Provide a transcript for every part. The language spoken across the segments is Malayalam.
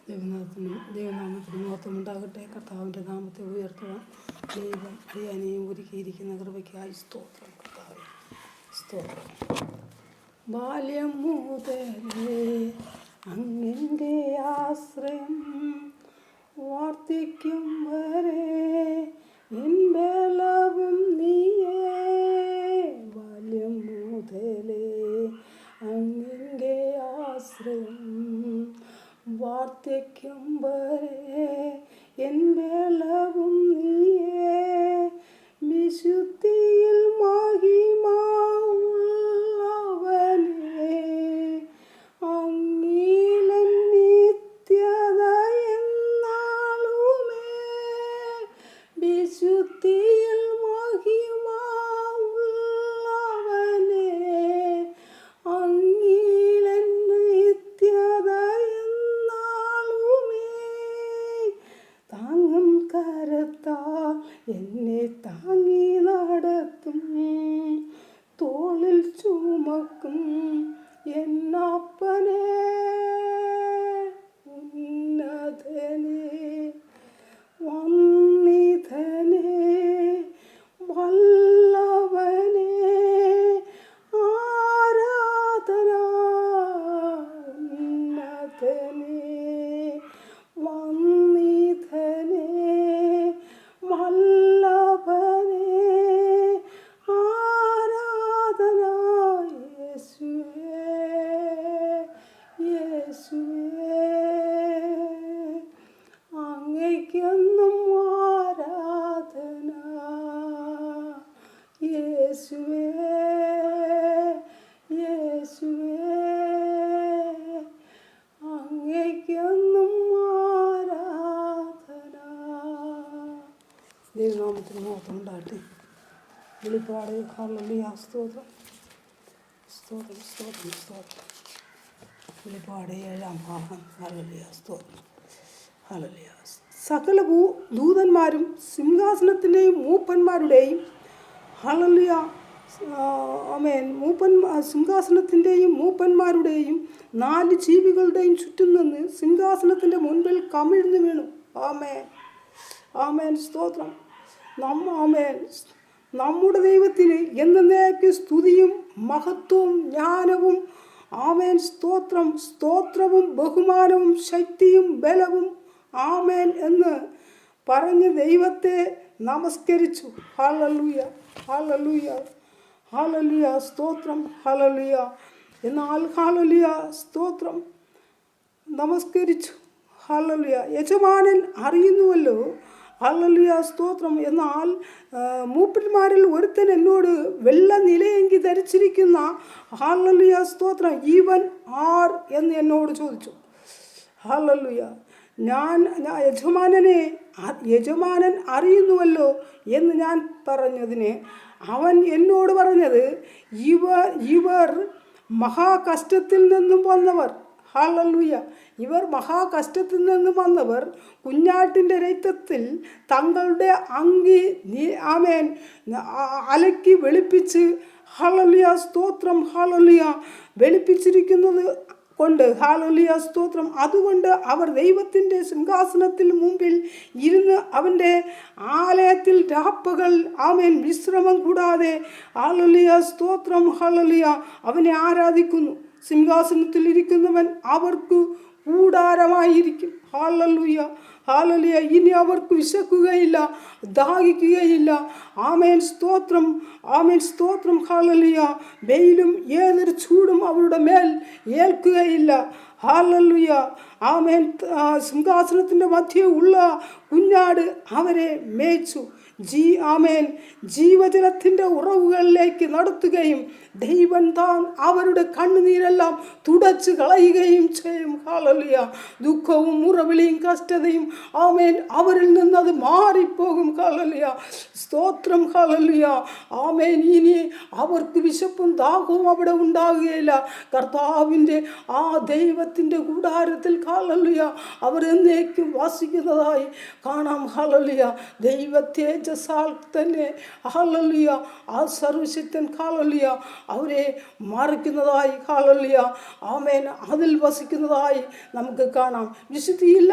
ദൈവനാമത്തിന് മഹത്വമുണ്ടാകട്ടെ. കർത്താവിൻ്റെ നാമത്തെ ഉയർത്തുവാൻ ദൈവം അടിയാനെയും ഒരുക്കിയിരിക്കുന്ന കൃപയ്ക്കായി സ്തോത്രം. കർത്താവേ സ്തോത്രം. ബാല്യം മുതലേ അങ്ങൻ്റെ ആശ്രയം വാർദ്ധക്യം വരെ എൻ ബലവും നീയേ. ബാല്യം മുതലേ അങ്ങൻ്റെ ആശ്രയം വാർദ്ധക്യം വരെ എൻ ബലവും നീയേ. വിശുദ്ധിയിൽ മഹിമയുള്ളവനേ, അങ്ങീലൻ നിത്യത എന്നാളുമേ. വിശുദ്ധിയിൽ മഹിമയുള്ളവനേ, അങ്ങീലൻ നിത്യത താങ്ങും കരത്താൽ എന്നെ താങ്ങി നടത്തും, തോളിൽ ചുമക്കും എന്നപ്പനെ. ഉന്നതനെ വന്നിധനെ വല്ലവനെ ആരാധന. ഉന്നതനെ വന്നിധനെ വല്ലഭനെ ആരാധന. യേശുവേ യേശുവേ അങ്ങയ്ക്കെന്നും ആരാധന. യേശുവേ യേശുവേ അങ്ങയ്ക്കെന്നും ആരാധന. ദൈവനാമത്തിന് മഹത്വമുണ്ടാകട്ടെ. വെളിപ്പാട് ഹല്ലേലൂയ സ്തോത്രം സ്തോത്രം സ്തോത്രം സ്തോത്രം. വെളിപ്പാട് 7-ാം ഭാഗം. ഹല്ലേലൂയ സ്തോത്രം ഹല്ലേലൂയ. സകല ദൂതന്മാരും സിംഹാസനത്തിൻ്റെയും മൂപ്പന്മാരുടെയും ഹല്ലേലൂയ ആമേൻ സിംഹാസനത്തിൻ്റെയും മൂപ്പന്മാരുടെയും 4 ജീവികളുടെയും ചുറ്റും നിന്ന് സിംഹാസനത്തിൻ്റെ മുൻപിൽ കമിഴ്ന്നു വീണു. ആമേൻ ആമേൻ സ്തോത്രം. ആമേൻ. നമ്മുടെ ദൈവത്തിന് എന്നേക്ക് സ്തുതിയും മഹത്വവും ജ്ഞാനവും ആമേൻ സ്തോത്രം സ്തോത്രവും ബഹുമാനവും ശക്തിയും ബലവും ആമേൻ എന്ന് പറഞ്ഞ് ദൈവത്തെ നമസ്കരിച്ചു. ഹല്ലേലൂയ ഹല്ലേലൂയ ഹല്ലേലൂയ സ്തോത്രം ഹല്ലേലൂയ. എന്നാൽ ഹല്ലേലൂയ സ്തോത്രം നമസ്കരിച്ചു. ഹല്ലേലൂയ. യജമാനൻ അറിയുന്നുവല്ലോ. ഹല്ലേലൂയ സ്തോത്രം. എന്നാൽ മൂപ്പന്മാരിൽ ഒരുത്തൻ എന്നോട് വെള്ള നിലയെങ്കി ധരിച്ചിരിക്കുന്ന ഹല്ലേലൂയ സ്തോത്രം ഇവൻ ആർ എന്ന് എന്നോട് ചോദിച്ചു. ഹല്ലേലൂയ. യജമാനൻ അറിയുന്നുവല്ലോ എന്ന് ഞാൻ പറഞ്ഞതിന് അവൻ എന്നോട് പറഞ്ഞത്, ഇവർ മഹാകഷ്ടത്തിൽ നിന്നും വന്നവർ. ഹല്ലേലൂയ. ഇവർ മഹാകഷ്ടത്തിൽ നിന്നും വന്നവർ കുഞ്ഞാട്ടിൻ്റെ രക്തത്തിൽ തങ്ങളുടെ അങ്കി ആമേൻ അലക്കി വെളുപ്പിച്ച് ഹല്ലേലൂയ സ്തോത്രം ഹല്ലേലൂയ വെളുപ്പിച്ചിരിക്കുന്നത് കൊണ്ട് ഹല്ലേലൂയ സ്തോത്രം. അതുകൊണ്ട് അവർ ദൈവത്തിൻ്റെ സിംഹാസനത്തിൽ മുമ്പിൽ ഇരുന്ന് അവൻ്റെ ആലയത്തിൽ രാപ്പകൽ ആമേൻ വിശ്രമം കൂടാതെ ഹല്ലേലൂയ സ്തോത്രം ഹല്ലേലൂയ അവനെ ആരാധിക്കുന്നു. സിംഹാസനത്തിൽ ഇരിക്കുന്നവൻ അവർക്ക് കൂടാരമായിരിക്കും. Hallelujah hallelujah. ഇനി അവർക്ക് വിശക്കുകയില്ല, ദാഹിക്കുകയില്ല. ആമേൻ സ്തോത്രം ആമേൻ സ്തോത്രം ഹല്ലേലൂയ. വെയിലും ഏതൊരു ചൂടും അവരുടെ മേൽ ഏൽക്കുകയില്ല. ഹല്ലേലൂയ ആമേൻ. സിംഹാസനത്തിൻ്റെ മധ്യേ ഉള്ള കുഞ്ഞാട് അവരെ മേയിച്ചു. ആമേൻ ജീവജലത്തിൻ്റെ ഉറവുകളിലേക്ക് നടത്തുകയും ദൈവം താൻ അവരുടെ കണ്ണുനീരെല്ലാം തുടച്ചു കളയുകയും ചെയ്യും. ഹല്ലേലൂയ. ദുഃഖവും മുറവിളിയും കഷ്ടതയും ആമേൻ അവരിൽ നിന്നത് മാറിപ്പോകും. ഹല്ലേലൂയ സ്തോത്രം ഹല്ലേലൂയ ആമേൻ. ഇനി അവർക്ക് വിശപ്പും ദാഹവും അവിടെ ഉണ്ടാകുകയില്ല. കർത്താവിൻ്റെ ആ ദൈവത്തിൻ്റെ കൂടാരത്തിൽ ഹല്ലേലൂയ അവർ എന്നേക്കും വസിക്കുന്നതായി കാണാം. ഹല്ലേലൂയ. ദൈവത്തെ തേജസ്സാൽ തന്നെ ഹല്ലേലൂയ ആ സർവശക്തൻ ഹല്ലേലൂയ അവരെ മറയ്ക്കുന്നതായി ഹല്ലേലൂയ ആമേൻ അതിൽ വസിക്കുന്നതായി നമുക്ക് കാണാം. വിശുദ്ധിയിൽ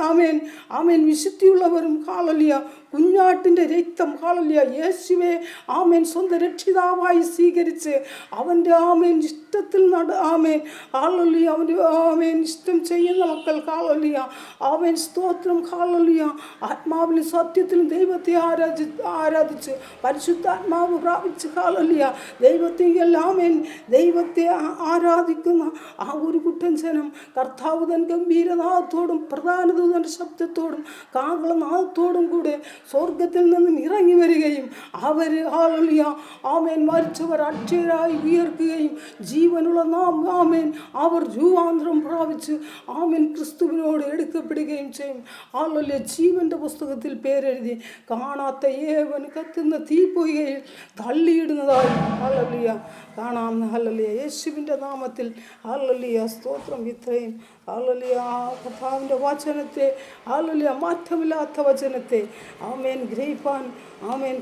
ആമേൻ ആമേൻ വിശുദ്ധിയുള്ളവരും ഹല്ലേലൂയ കുഞ്ഞാട്ടിൻ്റെ രക്തം ഹല്ലേലൂയ യേശുവെ ആമേൻ സ്വന്തം രക്ഷിതാവായി സ്വീകരിച്ച് അവൻ്റെ ആമേൻ ഇഷ്ടത്തിൽ ആമേൻ ഹല്ലേലൂയ അവൻ്റെ ആമേൻ ഇഷ്ടം ചെയ്യുന്ന മക്കൾ ഹല്ലേലൂയ ആമേൻ സ്തോത്രം ഹല്ലേലൂയ ആത്മാവിലും സത്യത്തിലും ദൈവത്തെ ആരാധിച്ച് പരിശുദ്ധാത്മാവ് പ്രാപിച്ച് ഹല്ലേലൂയ ദൈവത്തിൽ ആമേൻ ദൈവത്തെ ആരാധിക്കുന്ന ആ ഒരു കൂട്ടം ജനം കർത്താവ് തൻ ഗംഭീരനാഥത്തോടും പ്രധാന ദൂതൻ്റെ ശബ്ദത്തോടും കാഹളനാഥത്തോടും കൂടെ സ്വർഗത്തിൽ നിന്നും ഇറങ്ങി വരികയും അവർ ഹല്ലേലൂയ ആമേൻ മരിച്ചവർ അക്ഷയരായി ഉയർക്കുകയും ജീവനുള്ള നാം ആമേൻ അവർ രൂപാന്തരം പ്രാപിച്ച് ആമേൻ ക്രിസ്തുവിനോട് എടുക്കപ്പെടുകയും ചെയ്യും. ഹല്ലേലൂയ ജീവൻ്റെ പുസ്തകത്തിൽ പേരെഴുതി കാണാത്ത ഏവൻ കത്തുന്ന തീപ്പൊയ്കയിൽ തള്ളിയിടുന്നതായി ഹല്ലേലൂയ കാണാം. ഹല്ലേലൂയ യേശുവിൻ്റെ നാമത്തിൽ ഹല്ലേലൂയ സ്തോത്രം. ഇത്രയും ഹല്ലേലൂയ കർത്താവിൻ്റെ വചനത്തെ ഹല്ലേലൂയ മാറ്റമില്ലാത്ത വചനത്തെ ആമേൻ ഗ്രഹിപ്പാൻ ആമേൻ